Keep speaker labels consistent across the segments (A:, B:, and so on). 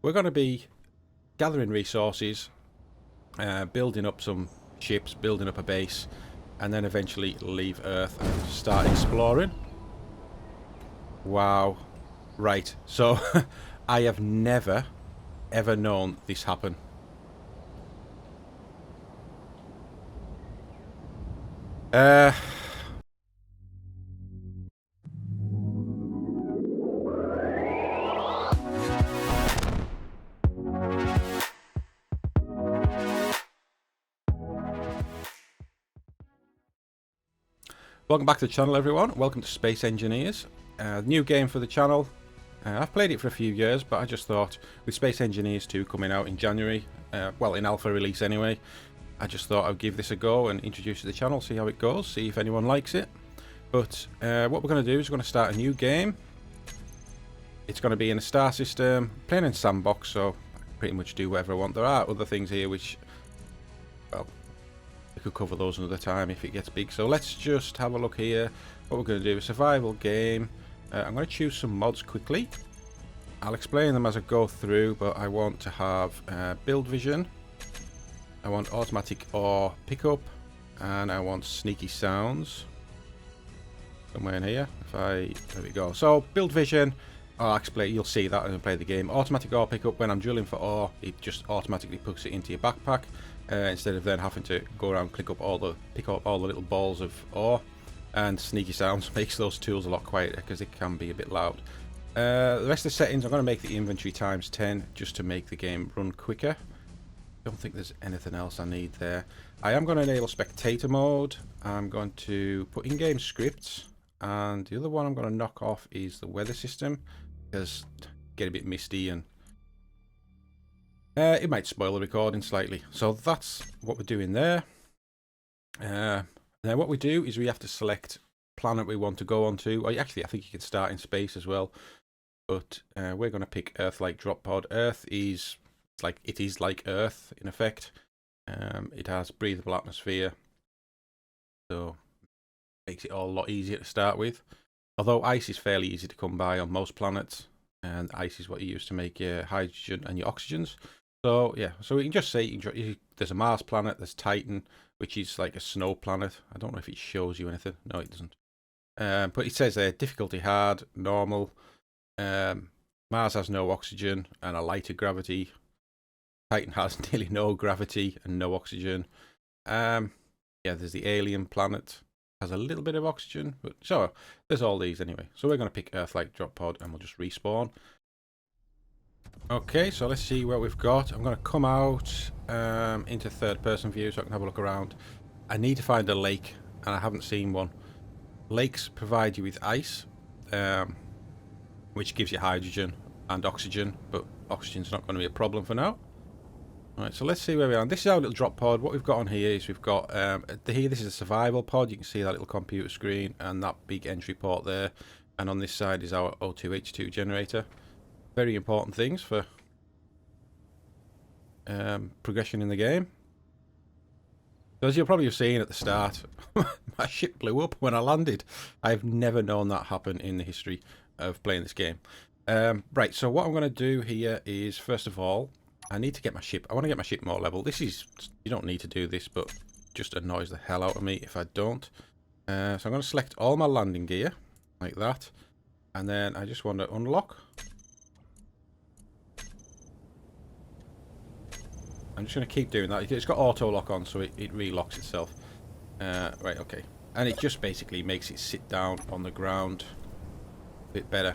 A: we're going to be gathering resources, building up some ships, building up a base, and then eventually leave Earth and start exploring. Wow. Right, so I have never, ever known this happen. Welcome back to the channel, everyone. Welcome to Space Engineers. New game for the channel. I've played it for a few years, but I just thought with Space Engineers 2 coming out in January, well, in alpha release anyway, I just thought I'd give this a go and introduce it to the channel, see how it goes, see if anyone likes it. But what we're going to do is we're going to start a new game. It's going to be in a star system, playing in sandbox, so I can pretty much do whatever I want. There are other things here which, well, we could cover those another time if it gets big. So let's just have a look here. What we're going to do is a survival game. I'm going to choose some mods quickly. I'll explain them as I go through, but I want to have build vision. I want automatic ore pickup, and I want sneaky sounds. Somewhere in here. There we go. So build vision. I'll explain. You'll see that when I play the game. Automatic ore pickup. When I'm drilling for ore, it just automatically puts it into your backpack instead of then having to go around pick up all the little balls of ore. And sneaky sounds makes those tools a lot quieter because it can be a bit loud. The rest of the settings, I'm going to make the inventory times 10 just to make the game run quicker. Don't think there's anything else I need there. I am going to enable spectator mode. I'm going to put in-game scripts, and the other one I'm going to knock off is the weather system because get a bit misty and it might spoil the recording slightly. So that's what we're doing there. Now what we do is we have to select planet we want to go onto. Or actually, I think you can start in space as well. But we're going to pick Earth-like drop pod. Earth is like Earth in effect. It has breathable atmosphere, so makes it all a lot easier to start with. Although ice is fairly easy to come by on most planets, and ice is what you use to make your hydrogen and your oxygens. So yeah, so we can just say there's a Mars planet, there's Titan, which is like a snow planet. I don't know if it shows you anything. No, it doesn't. But it says there, difficulty hard, normal. Mars has no oxygen and a lighter gravity. Titan has nearly no gravity and no oxygen. Yeah, there's the alien planet. Has a little bit of oxygen, but so there's all these anyway. So we're going to pick Earth-like drop pod and we'll just respawn. Okay, so let's see what we've got. I'm going to come out into third-person view so I can have a look around. I need to find a lake, and I haven't seen one. Lakes provide you with ice, which gives you hydrogen and oxygen, but oxygen's not going to be a problem for now. Alright, so let's see where we are. This is our little drop pod. What we've got on here is we've got here. This is a survival pod. You can see that little computer screen and that big entry port there. And on this side is our O2H2 generator. Very important things for progression in the game. So as you'll probably have seen at the start, my ship blew up when I landed. I've never known that happen in the history of playing this game. Right, so what I'm going to do here is, first of all, I need to get my ship. I want to get my ship more level. This is, you don't need to do this, but just annoys the hell out of me if I don't. So I'm going to select all my landing gear, like that. And then I just want to unlock. I'm just going to keep doing that. It's got auto lock on, so it relocks itself. Right, okay. And it just basically makes it sit down on the ground a bit better.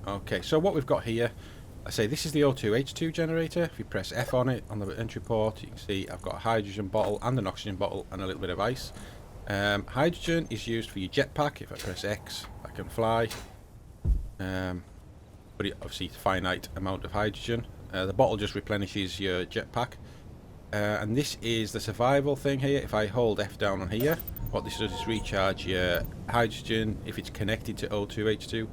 A: Okay, so what we've got here, I say this is the O2H2 generator. If you press F on it, on the entry port, you can see I've got a hydrogen bottle and an oxygen bottle and a little bit of ice. Hydrogen is used for your jetpack. If I press X, I can fly. But it obviously finite amount of hydrogen. The bottle just replenishes your jetpack. And this is the survival thing here. If I hold F down on here, what this does is recharge your hydrogen if it's connected to O2H2,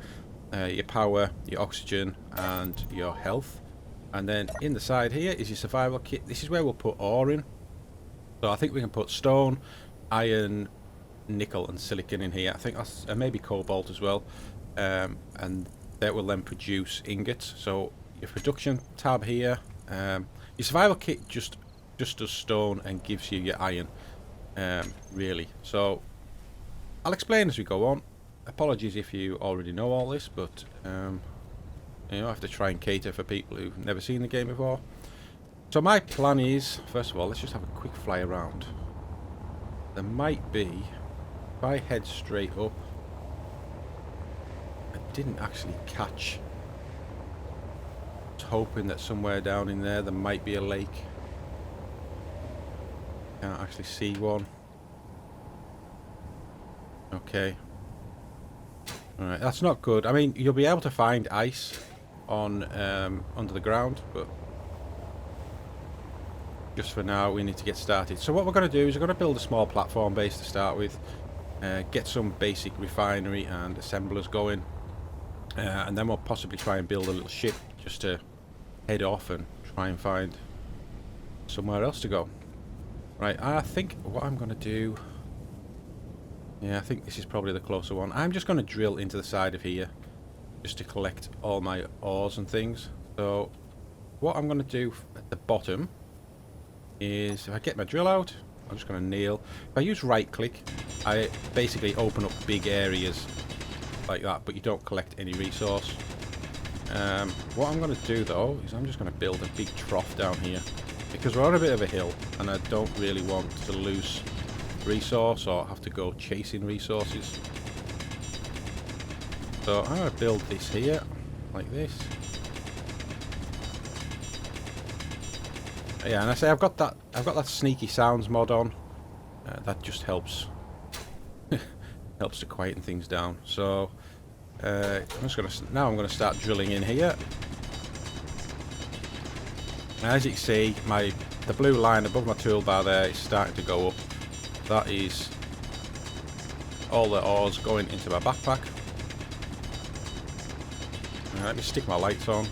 A: your power, your oxygen, and your health. And then in the side here is your survival kit. This is where we'll put ore in. So I think we can put stone, iron, nickel, and silicon in here. I think that's maybe cobalt as well. And that will then produce ingots. So your production tab here. Your survival kit just does stone and gives you your iron, really. So I'll explain as we go on. Apologies if you already know all this, but you know, I have to try and cater for people who've never seen the game before. So my plan is, first of all, let's just have a quick fly around. There might be, if I head straight up, I didn't actually catch. I was hoping that somewhere down in there might be a lake. Can't actually see one. Okay. Alright, that's not good. I mean, you'll be able to find ice on under the ground, but just for now we need to get started. So what we're going to do is we're going to build a small platform base to start with, get some basic refinery and assemblers going, and then we'll possibly try and build a little ship just to head off and try and find somewhere else to go. Right, I think what I'm going to do, yeah, I think this is probably the closer one. I'm just going to drill into the side of here just to collect all my ores and things. So what I'm going to do at the bottom is, if I get my drill out, I'm just going to nail. If I use right click, I basically open up big areas like that, but you don't collect any resource. What I'm going to do though is I'm just going to build a big trough down here, because we're on a bit of a hill and I don't really want to lose resource or have to go chasing resources. So I'm going to build this here like this. Yeah, and I say I've got that sneaky sounds mod on. That just helps helps to quieten things down. So I'm gonna start drilling in here. And as you can see, the blue line above my toolbar there is starting to go up. That is all the ores going into my backpack. Let me stick my lights on.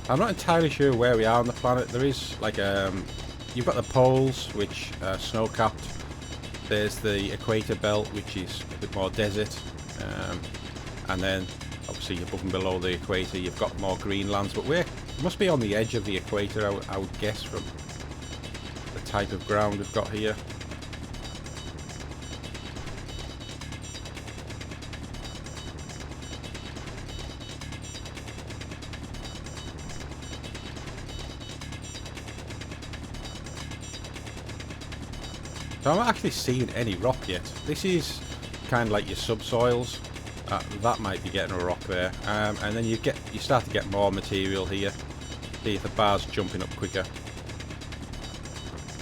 A: I'm not entirely sure where we are on the planet. There is like you've got the poles, which are snow capped. There's the equator belt, which is a bit more desert, and then obviously above and below the equator you've got more green lands. But we must be on the edge of the equator, I would guess, from the type of ground we've got here. So I'm not actually seeing any rock yet. This is kind of like your subsoils. That might be getting a rock there, and then you start to get more material here. See if the bar's jumping up quicker.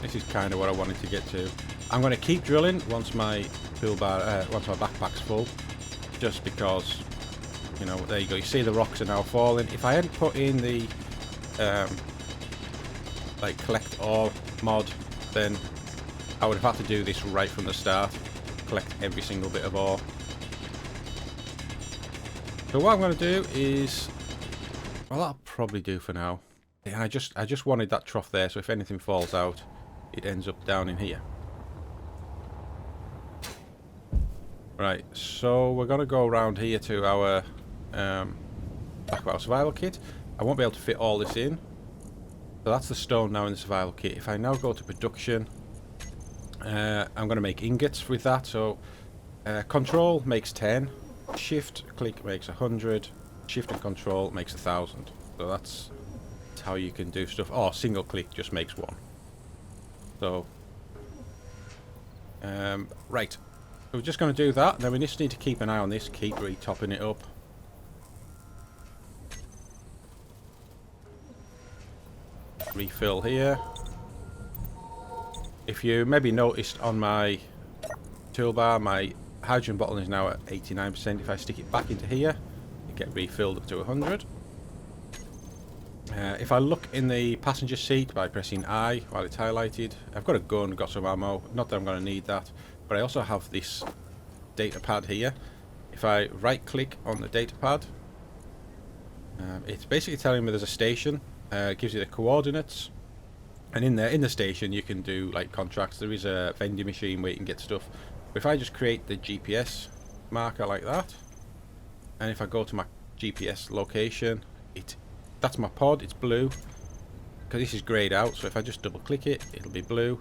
A: This is kind of what I wanted to get to. I'm going to keep drilling once my toolbar, once my backpack's full, just because, you know, there you go. You see the rocks are now falling. If I hadn't put in the like collect ore mod, then I would have had to do this right from the start, collect every single bit of ore. So what I'm going to do is, well, that'll probably do for now. And I just wanted that trough there, so if anything falls out, it ends up down in here. Right, so we're going to go around here to our back of our survival kit. I won't be able to fit all this in. So that's the stone now in the survival kit. If I now go to production, I'm going to make ingots with that. So control makes 10, shift click makes 100, shift and control makes 1,000. So that's how you can do stuff. Oh, single click just makes 1. So right, so we're just going to do that. Then we just need to keep an eye on this, keep re-topping it up. Refill here. If you maybe noticed on my toolbar, my hydrogen bottle is now at 89%. If I stick it back into here, it get refilled up to 100. If I look in the passenger seat by pressing I while it's highlighted, I've got a gun, got some ammo. Not that I'm going to need that, but I also have this data pad here. If I right click on the data pad, it's basically telling me there's a station. It gives you the coordinates. And in there, in the station, you can do like contracts. There is a vending machine where you can get stuff. But if I just create the GPS marker like that, and if I go to my GPS location, that's my pod. It's blue because this is greyed out. So if I just double click it, it'll be blue,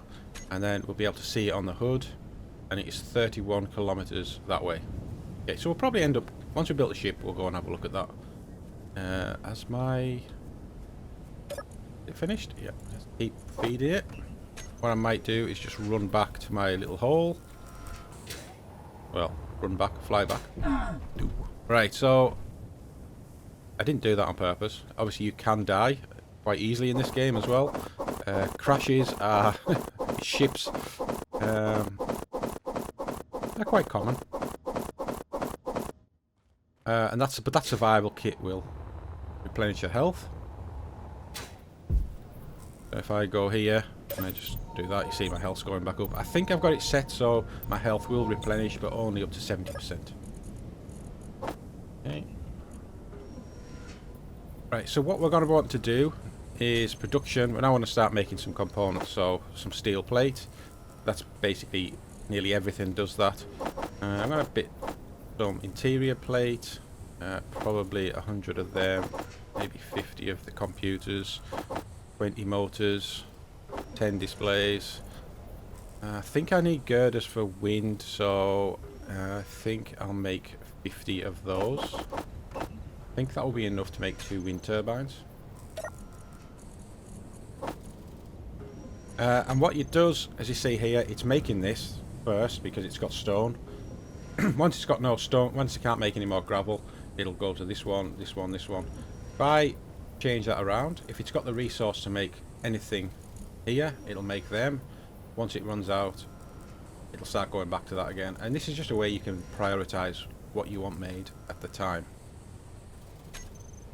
A: and then we'll be able to see it on the hood, and it is 31 kilometers that way. Okay, so we'll probably end up, once we built the ship, we'll go and have a look at that. As my... Is it finished? Yeah, just keep feeding it. What I might do is just run back to my little hole. Well, run back, fly back. Ooh. Right, so I didn't do that on purpose. Obviously you can die quite easily in this game as well. Crashes are ships. They're quite common. And but that survival kit will replenish your health. If I go here and I just do that, you see my health's going back up. I think I've got it set so my health will replenish, but only up to 70%. Okay. Right, so what we're going to want to do is production. And I want to start making some components, so some steel plate. That's basically nearly everything does that. I'm going to bit some interior plate, probably 100 of them, maybe 50 of the computers, 20 motors, 10 displays. I think I need girders for wind, so I think I'll make 50 of those. I think that will be enough to make 2 wind turbines. And what it does, as you see here, it's making this first because it's got stone. Once it's got no stone, once it can't make any more gravel, it'll go to this one, this one, this one. If I change that around, if it's got the resource to make anything here, it'll make them. Once it runs out, it'll start going back to that again. And this is just a way you can prioritize what you want made at the time.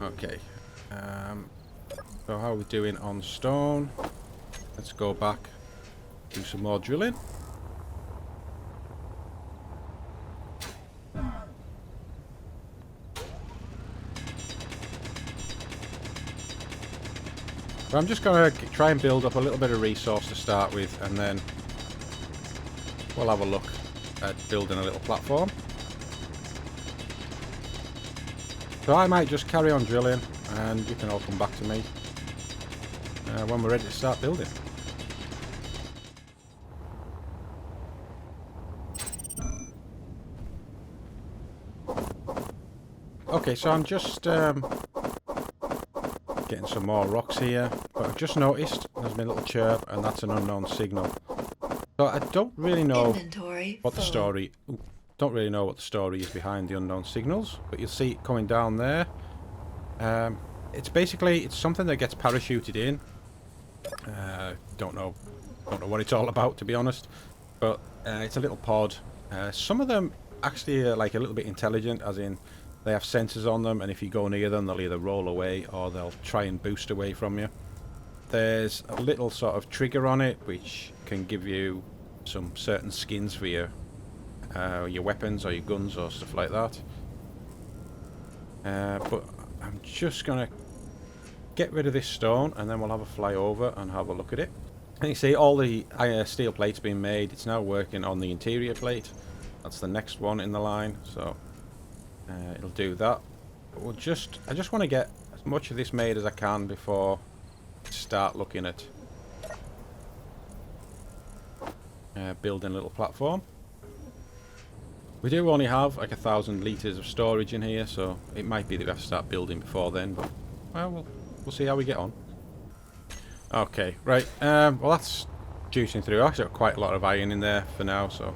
A: Okay, so how are we doing on stone? Let's go back, do some more drilling. So I'm just going to try and build up a little bit of resource to start with, and then we'll have a look at building a little platform. So I might just carry on drilling, and you can all come back to me when we're ready to start building. Okay, so I'm just getting some more rocks here, but I've just noticed there's been a little chirp, and that's an unknown signal. So I don't really know what the story. Don't really know what the story is behind the unknown signals, but you'll see it coming down there. It's basically something that gets parachuted in. Don't know what it's all about, to be honest, but it's a little pod. Some of them actually are like a little bit intelligent, as in they have sensors on them, and if you go near them, they'll either roll away or they'll try and boost away from you. There's a little sort of trigger on it which can give you some certain skins for your weapons or your guns or stuff like that. But I'm just gonna get rid of this stone, and then we'll have a fly over and have a look at it. And you see all the steel plates being made. It's now working on the interior plate. That's the next one in the line, so it'll do that. But I just want to get as much of this made as I can before I start looking at building a little platform. We do only have like 1,000 litres of storage in here, so it might be that we have to start building before then, but well, we'll see how we get on. Okay, right, well that's juicing through. I've actually got quite a lot of iron in there for now, so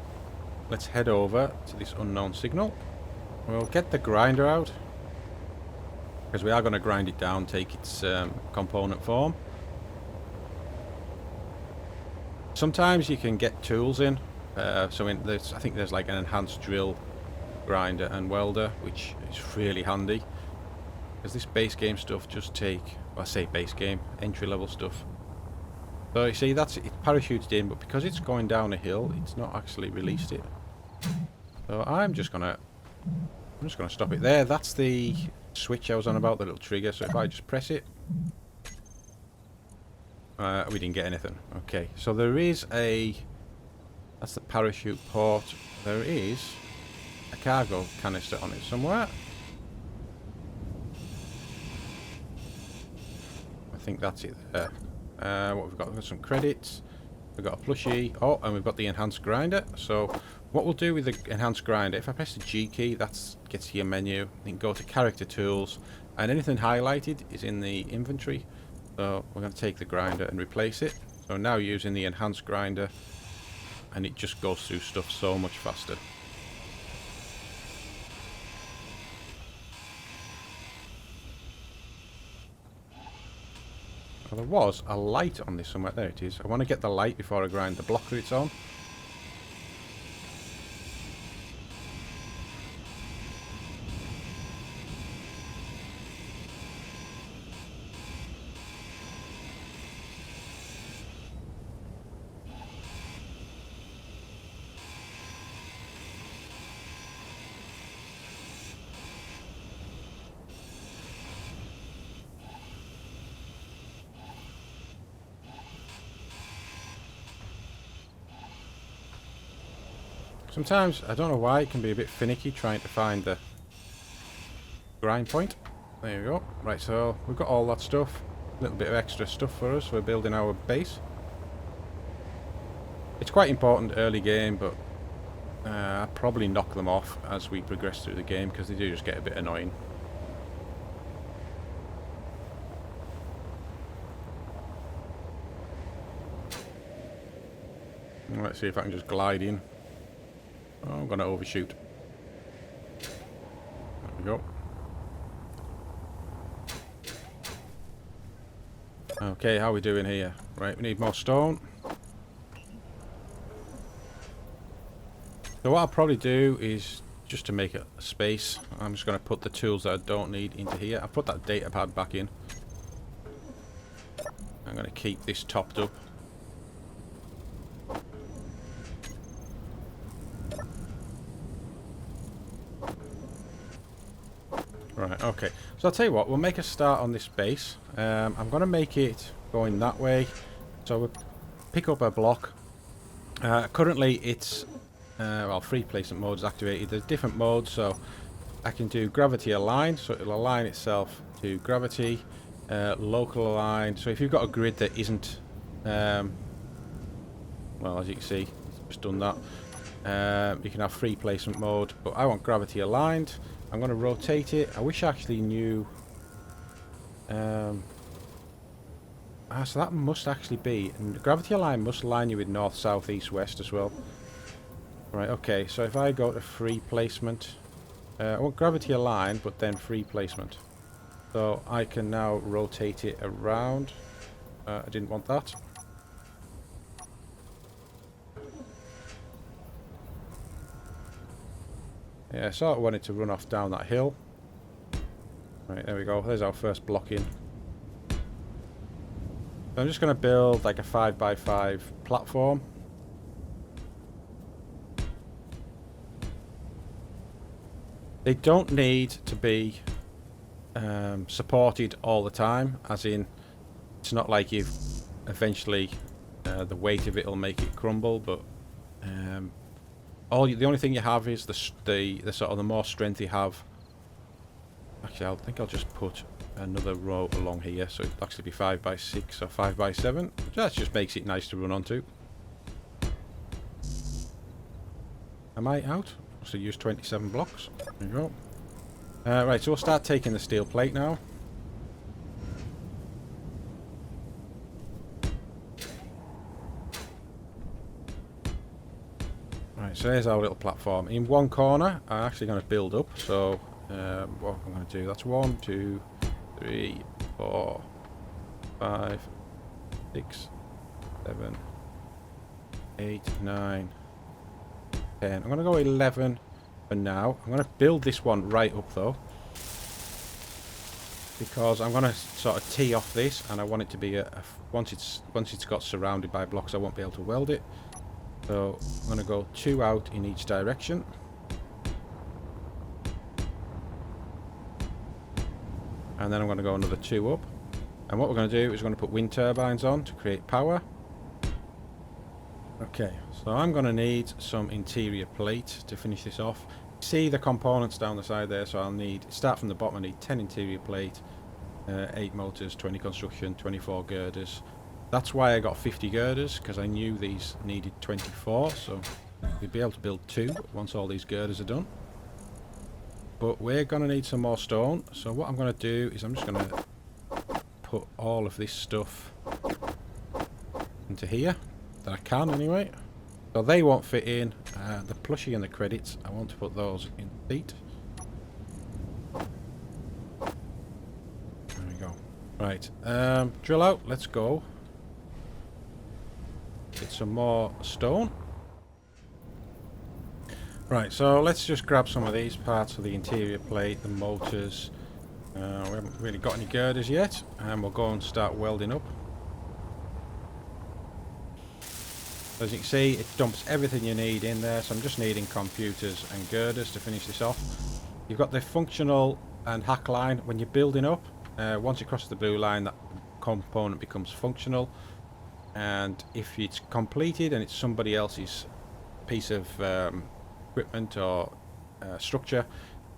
A: let's head over to this unknown signal. We'll get the grinder out, because we are going to grind it down, take its component form. Sometimes you can get tools in. I think there's like an enhanced drill, grinder and welder, which is really handy. Because this base game stuff just well, I say base game, entry level stuff. So you see, it's parachuted in, but because it's going down a hill, it's not actually released it. So I'm just gonna stop it there. That's the switch I was on about, the little trigger. So if I just press it, we didn't get anything. Okay, so that's the parachute port. There is a cargo canister on it somewhere. think that's it there. What we've got? We've got some credits. We've got a plushie. Oh, and we've got the enhanced grinder. So what we'll do with the enhanced grinder, if I press the G key, that gets to your menu. Then go to character tools, and anything highlighted is in the inventory. So we're going to take the grinder and replace it. So now using the enhanced grinder, and it just goes through stuff so much faster. Well, there was a light on this somewhere. There it is. I want to get the light before I grind the block that it's on. Sometimes, I don't know why, it can be a bit finicky trying to find the grind point. There we go. Right, so we've got all that stuff. A little bit of extra stuff for us. We're building our base. It's quite important early game, but I'll probably knock them off as we progress through the game, because they do just get a bit annoying. Let's see if I can just glide in. Oh, I'm going to overshoot. There we go. Okay, how are we doing here? Right, we need more stone. So what I'll probably do is, just to make a space, I'm just going to put the tools that I don't need into here. I'll put that data pad back in. I'm going to keep this topped up. Right, okay. So I'll tell you what, we'll make a start on this base. I'm going to make it going that way. So we'll pick up a block. Currently it's, well, free placement mode is activated. There's different modes, so I can do gravity align, so it'll align itself to gravity. Local align, so if you've got a grid that isn't, well, as you can see, it's just done that. You can have free placement mode, but I want gravity aligned. I'm going to rotate it. I wish I actually knew. So that must actually be, and gravity align must align you with north, south, east, west as well. Right, okay, so if I go to free placement, I want gravity align, but then free placement. So I can now rotate it around. I didn't want that. Yeah, I sort of wanted to run off down that hill. Right, there we go. There's our first block in. So I'm just going to build like a 5x5 platform. They don't need to be supported all the time, as in, it's not like you've eventually the weight of it will make it crumble, but the only thing you have is the sort of the more strength you have. Actually, I think I'll just put another row along here, so it'll actually be 5x6 or 5x7. That just makes it nice to run onto. Am I out? So use 27 blocks. There you go. Right, so we'll start taking the steel plate now. Right, so there's our little platform. In one corner, I'm actually going to build up. So what I'm going to do, that's 1, 2, 3, 4, 5, 6, 7, 8, 9, 10. I'm going to go 11 for now. I'm going to build this one right up though, because I'm going to sort of tee off this, and I want it to be once it's got surrounded by blocks, I won't be able to weld it. So I'm going to go 2 out in each direction. And then I'm going to go another 2 up. And what we're going to do is we're going to put wind turbines on to create power. Okay, so I'm going to need some interior plate to finish this off. See the components down the side there, so I'll need, start from the bottom, I need 10 interior plate, 8 motors, 20 construction, 24 girders. That's why I got 50 girders, because I knew these needed 24, so we'd be able to build 2 once all these girders are done. But we're going to need some more stone, so what I'm going to do is I'm just going to put all of this stuff into here, that I can anyway. So they won't fit in. The plushie and the credits, I want to put those in the seat. There we go. Right, drill out, let's go. Get some more stone. Right, so let's just grab some of these parts of the interior plate, the motors. We haven't really got any girders yet, and we'll go and start welding up. As you can see, it dumps everything you need in there, so I'm just needing computers and girders to finish this off. You've got the functional and hack line. When you're building up, once you cross the blue line, that component becomes functional. And if it's completed and it's somebody else's piece of equipment or structure,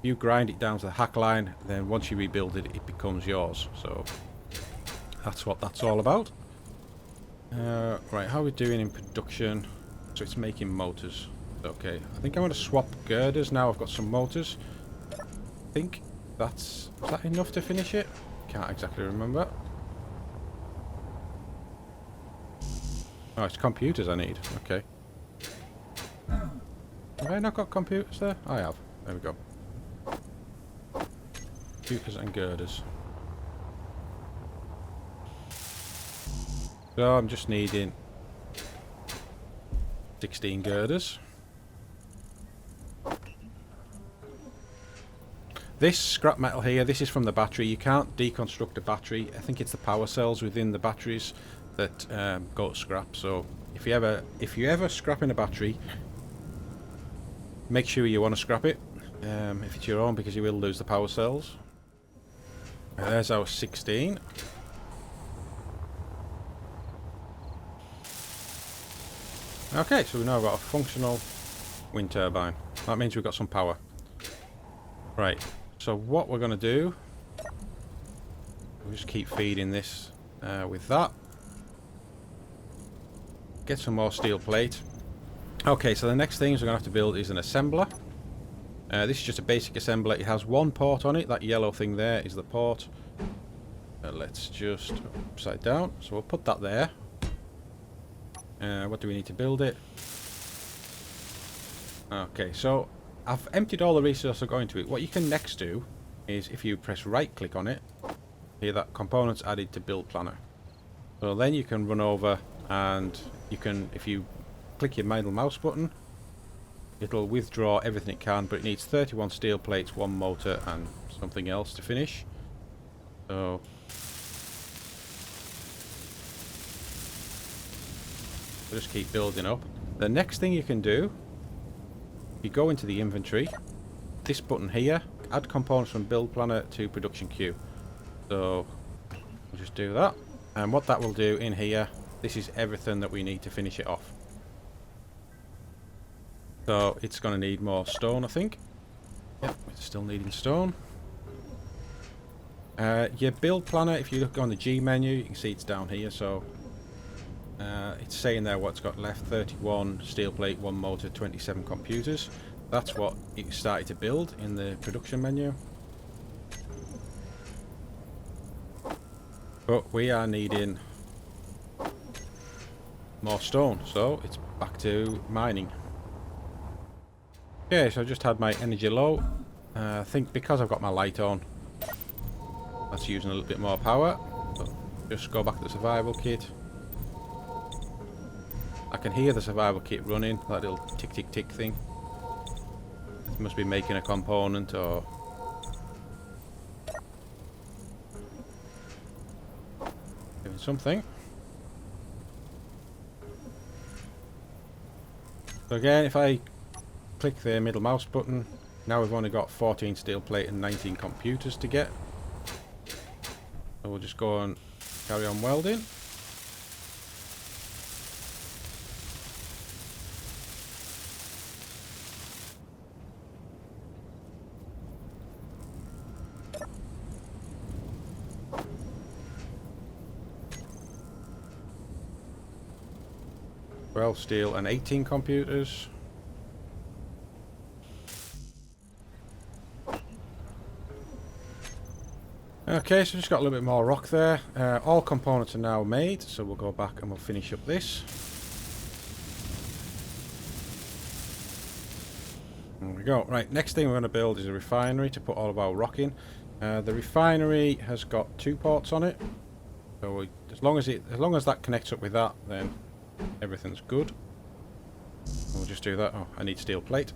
A: you grind it down to the hack line, then once you rebuild it, it becomes yours. So that's what that's all about. Right, how are we doing in production? So it's making motors. Okay, I think I'm going to swap girders now. I've got some motors. I think is that enough to finish it? Can't exactly remember. Oh, it's computers I need. Okay. Have I not got computers there? I have. There we go. Computers and girders. So I'm just needing 16 girders. This scrap metal here, this is from the battery. You can't deconstruct a battery. I think it's the power cells within the batteries that go to scrap. So if you ever scrapping a battery, make sure you want to scrap it if it's your own, because you will lose the power cells. There's our 16. Okay, so we've now got a functional wind turbine. That means we've got some power. Right, so what we're going to do, we'll just keep feeding this with that. Get some more steel plate. Okay, so the next things we're going to have to build is an assembler. This is just a basic assembler. It has one port on it. That yellow thing there is the port. Let's just upside down. So we'll put that there. What do we need to build it? Okay, so I've emptied all the resources that go into it. What you can next do is, if you press right click on it, here that components added to build planner. So then you can run over and you can, if you click your middle mouse button, it'll withdraw everything it can, but it needs 31 steel plates, 1 motor and something else to finish. So we'll just keep building up. The next thing you can do, you go into the inventory, this button here, add components from build planner to production queue. So we'll just do that, and what that will do in here, this is everything that we need to finish it off. So it's going to need more stone, I think. Yep, it's still needing stone. Your build planner, if you look on the G menu, you can see it's down here. So it's saying there what's got left: 31 steel plate, 1 motor, 27 computers. That's what it started to build in the production menu. But we are needing more stone, so it's back to mining. Okay, so I just had my energy low. I think because I've got my light on, that's using a little bit more power. So just go back to the survival kit. I can hear the survival kit running, that little tick tick tick thing. It must be making a component or doing something. So again, if I click the middle mouse button, now we've only got 14 steel plate and 19 computers to get. So we'll just go and carry on welding. 12 steel and 18 computers. Okay, so just got a little bit more rock there. All components are now made, so we'll go back and we'll finish up this. There we go. Right, next thing we're going to build is a refinery to put all of our rock in. The refinery has got 2 ports on it, so as long as that connects up with that, then everything's good. We'll just do that. Oh, I need steel plate.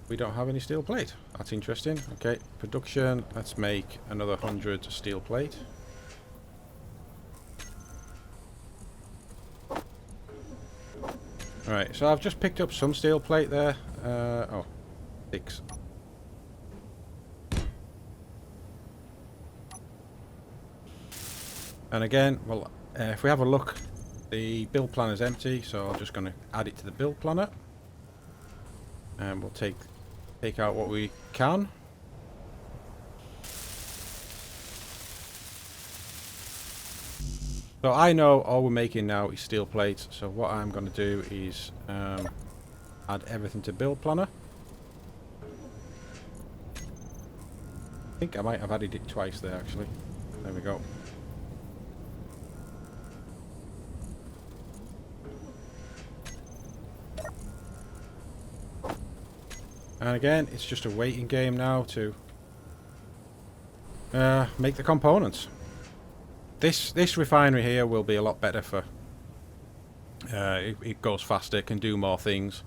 A: We don't have any steel plate. That's interesting. Okay, production. Let's make another 100 steel plate. Alright, so I've just picked up some steel plate there. Oh, 6. And again, well, if we have a look, the build planner is empty, so I'm just going to add it to the build planner. And we'll take out what we can. So I know all we're making now is steel plates, so what I'm going to do is add everything to build planner. I think I might have added it twice there actually. There we go. And again, it's just a waiting game now to make the components. This refinery here will be a lot better for... it goes faster, can do more things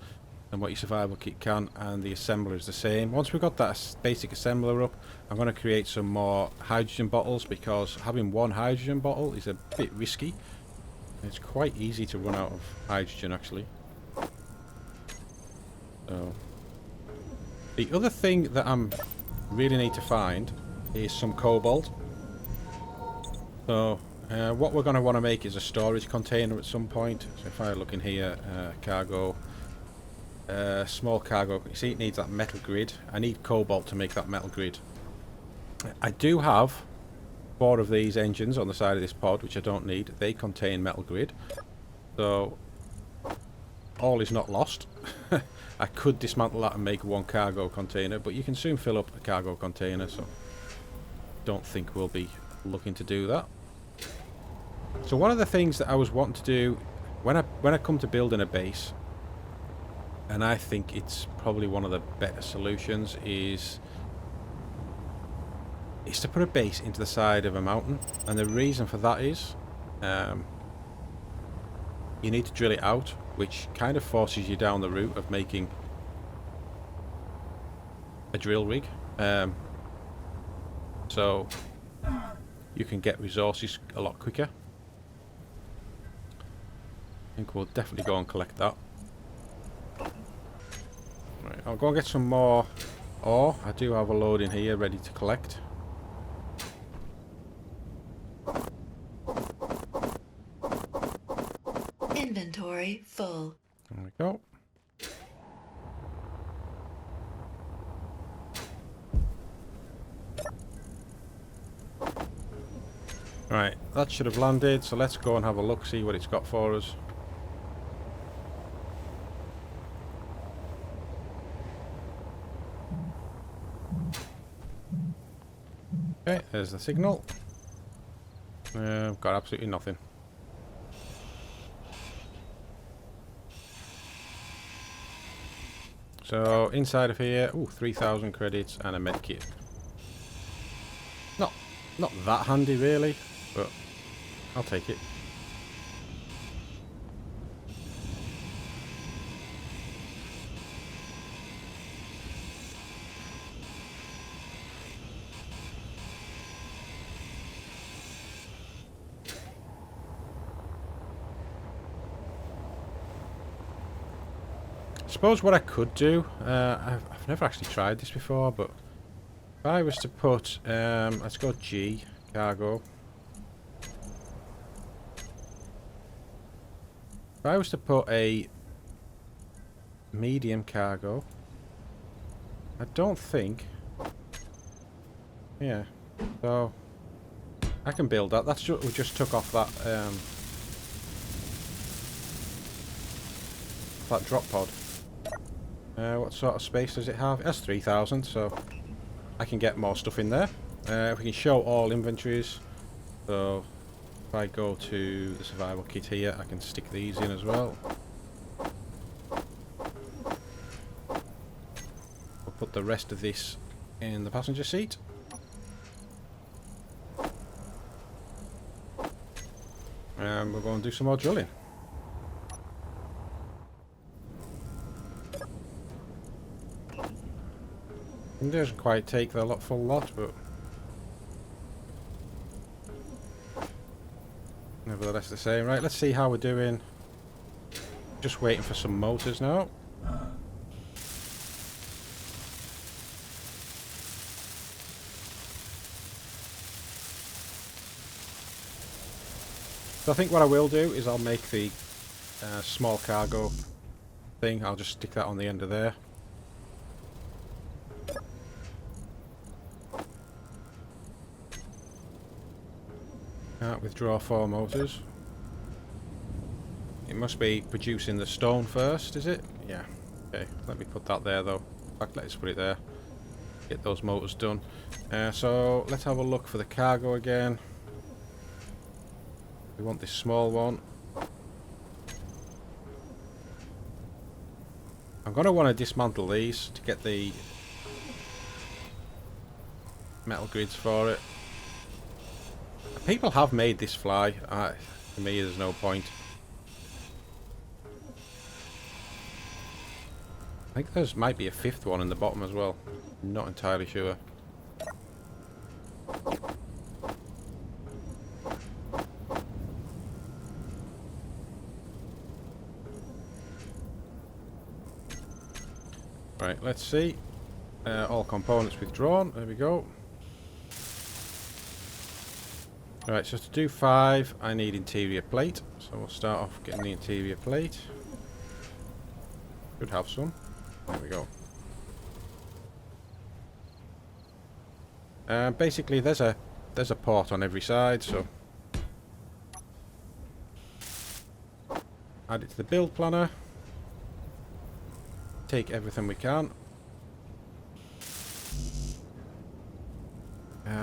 A: than what your survival kit can, and the assembler is the same. Once we've got that basic assembler up, I'm going to create some more hydrogen bottles, because having one hydrogen bottle is a bit risky. It's quite easy to run out of hydrogen actually. So... the other thing that I really need to find is some cobalt. So what we're going to want to make is a storage container at some point. So if I look in here, cargo, small cargo, you see it needs that metal grid. I need cobalt to make that metal grid. I do have 4 of these engines on the side of this pod, which I don't need. They contain metal grid. So all is not lost. I could dismantle that and make one cargo container, but you can soon fill up a cargo container, so don't think we'll be looking to do that. So one of the things that I was wanting to do when I come to building a base, and I think it's probably one of the better solutions, is to put a base into the side of a mountain. And the reason for that is you need to drill it out, which kind of forces you down the route of making a drill rig. So you can get resources a lot quicker. I think we'll definitely go and collect that. Right, I'll go and get some more ore. I do have a load in here ready to collect.
B: Inventory full.
A: There we go. Right, that should have landed, so let's go and have a look, see what it's got for us. Okay, there's the signal. Got absolutely nothing. So inside of here, ooh, 3,000 credits and a medkit. Not that handy really, but I'll take it. I suppose what I could do, I've never actually tried this before, but if I was to put, let's go G, cargo. If I was to put a medium cargo, I don't think, yeah, so I can build that. That's just, we just took off that drop pod. What sort of space does it have? It has 3,000, so I can get more stuff in there. We can show all inventories. So if I go to the survival kit here, I can stick these in as well. We'll put the rest of this in the passenger seat. And we're going to do some more drilling. It doesn't quite take the full lot, but nevertheless the same. Right, let's see how we're doing. Just waiting for some motors now. So I think what I will do is I'll make the small cargo thing. I'll just stick that on the end of there. Withdraw 4 motors. It must be producing the stone first, is it? Yeah. Okay, let me put that there though. In fact, let's put it there. Get those motors done. So let's have a look for the cargo again. We want this small one. I'm going to want to dismantle these to get the metal grids for it. People have made this fly. For me, there's no point. I think there might be a 5th one in the bottom as well. I'm not entirely sure. Right, let's see. All components withdrawn. There we go. Right, so to do 5, I need interior plate. So we'll start off getting the interior plate. Should have some. There we go. Basically, there's a port on every side, so add it to the build planner. Take everything we can.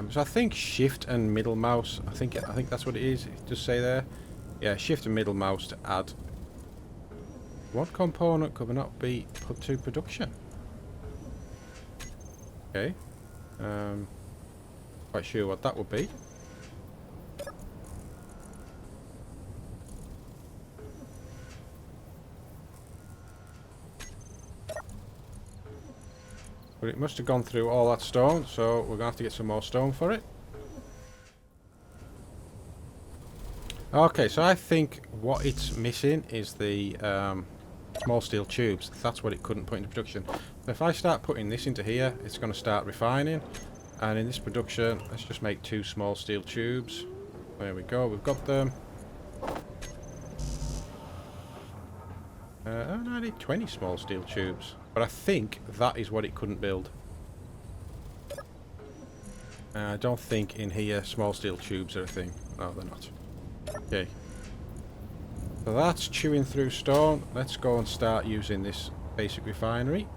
A: So I think shift and middle mouse. I think that's what it is. It does say there. Yeah, shift and middle mouse to add. What component could not be put to production? Okay. Quite sure what that would be. But it must have gone through all that stone, so we're going to have to get some more stone for it. Okay, so I think what it's missing is the small steel tubes. That's what it couldn't put into production. So if I start putting this into here, it's going to start refining. And in this production, let's just make 2 small steel tubes. There we go, we've got them. Oh, no, I need 20 small steel tubes. But I think that is what it couldn't build. I don't think in here small steel tubes are a thing. No, they're not. Okay. So that's chewing through stone. Let's go and start using this basic refinery.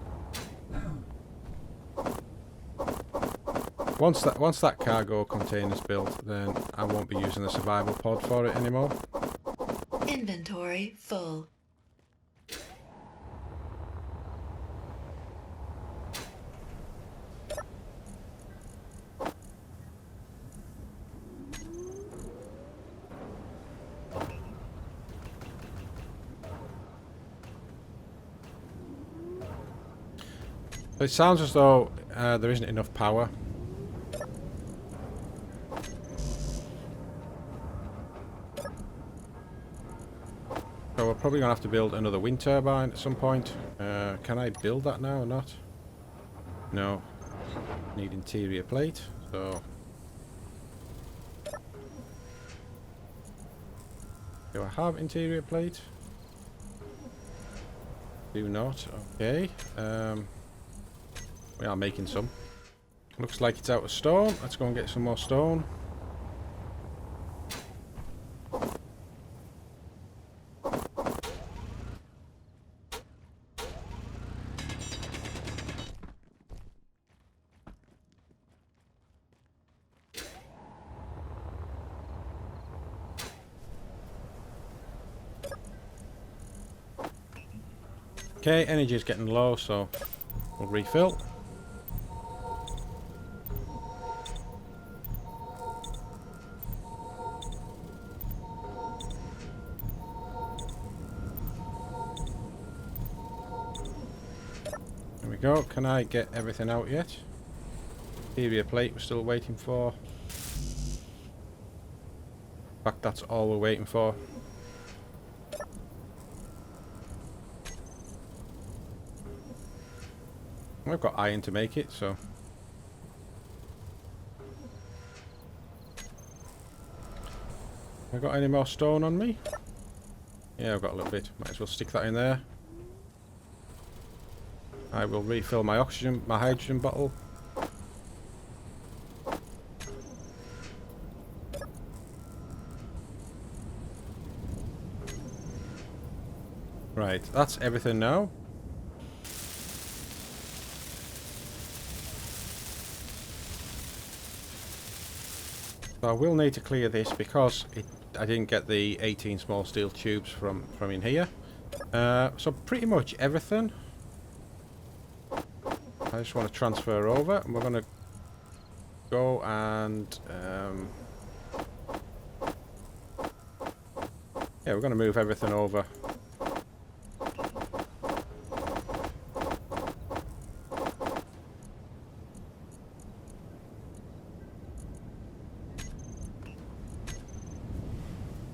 A: Once that cargo container's built, then I won't be using the survival pod for it anymore.
B: Inventory full.
A: It sounds as though there isn't enough power. So we're probably going to have to build another wind turbine at some point. Can I build that now or not? No. Need interior plate, so... Do I have interior plate? Do not. Okay. We are making some. Looks like it's out of stone. Let's go and get some more stone. Okay, energy is getting low, so we'll refill. There we go. Can I get everything out yet? Interior plate we're still waiting for. In fact, that's all we're waiting for. We've got iron to make it, so... Have I got any more stone on me? Yeah, I've got a little bit. Might as well stick that in there. I will refill my oxygen, my hydrogen bottle. Right, that's everything now. So I will need to clear this because I didn't get the 18 small steel tubes from in here. So pretty much everything. I just want to transfer over, and we're going to go and yeah, we're going to move everything over.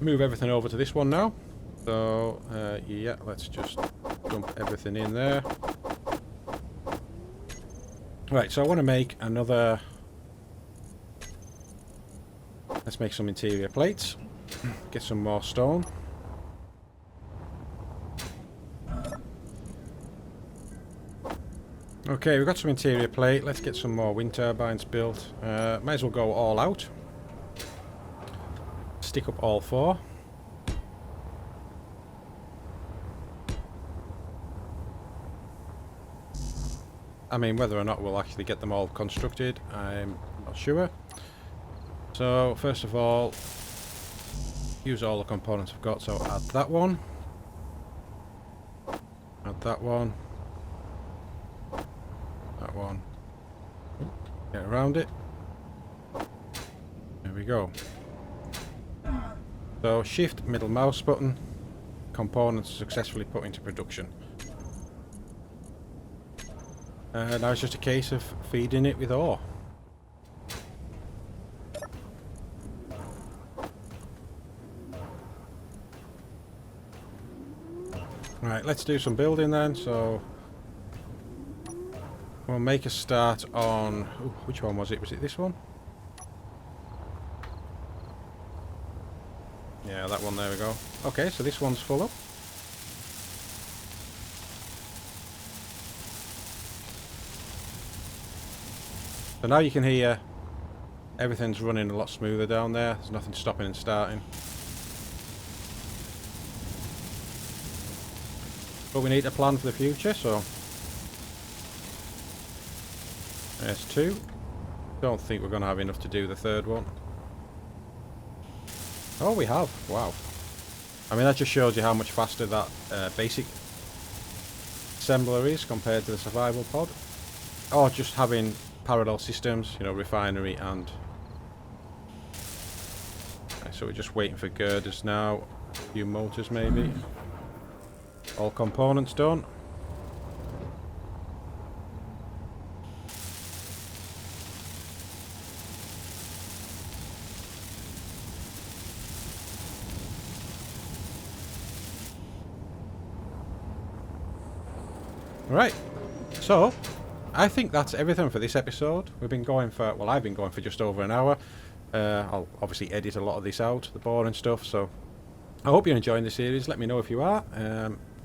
A: Move everything over to this one now. So yeah, let's just dump everything in there. Right, so I want to make another... Let's make some interior plates. Get some more stone. Okay, we've got some interior plate. Let's get some more wind turbines built. Might as well go all out. Stick up all four. I mean, whether or not we'll actually get them all constructed, I'm not sure. So, first of all, use all the components I've got. So, add that one. Add that one. That one. Get around it. There we go. So, shift middle mouse button. Components successfully put into production. Now it's just a case of feeding it with ore. Right, let's do some building then. So we'll make a start on... Ooh, which one was it? Was it this one? Yeah, that one, there we go. Okay, so this one's full up. So now you can hear everything's running a lot smoother down there. There's nothing stopping and starting. But we need a plan for the future, so... There's two. Don't think we're going to have enough to do the third one. Oh, we have. Wow. I mean, that just shows you how much faster that basic assembler is compared to the survival pod. Or just having parallel systems, you know, refinery and... Okay, so we're just waiting for girders now. A few motors maybe. All components done. Right, so I think that's everything for this episode. We've been going for, well, I've been going for just over an hour. I'll obviously edit a lot of this out, the boring stuff, so I hope you're enjoying the series. Let me know if you are.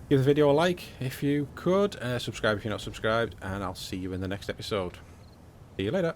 A: Give the video a like if you could, subscribe if you're not subscribed, and I'll see you in the next episode. See you later.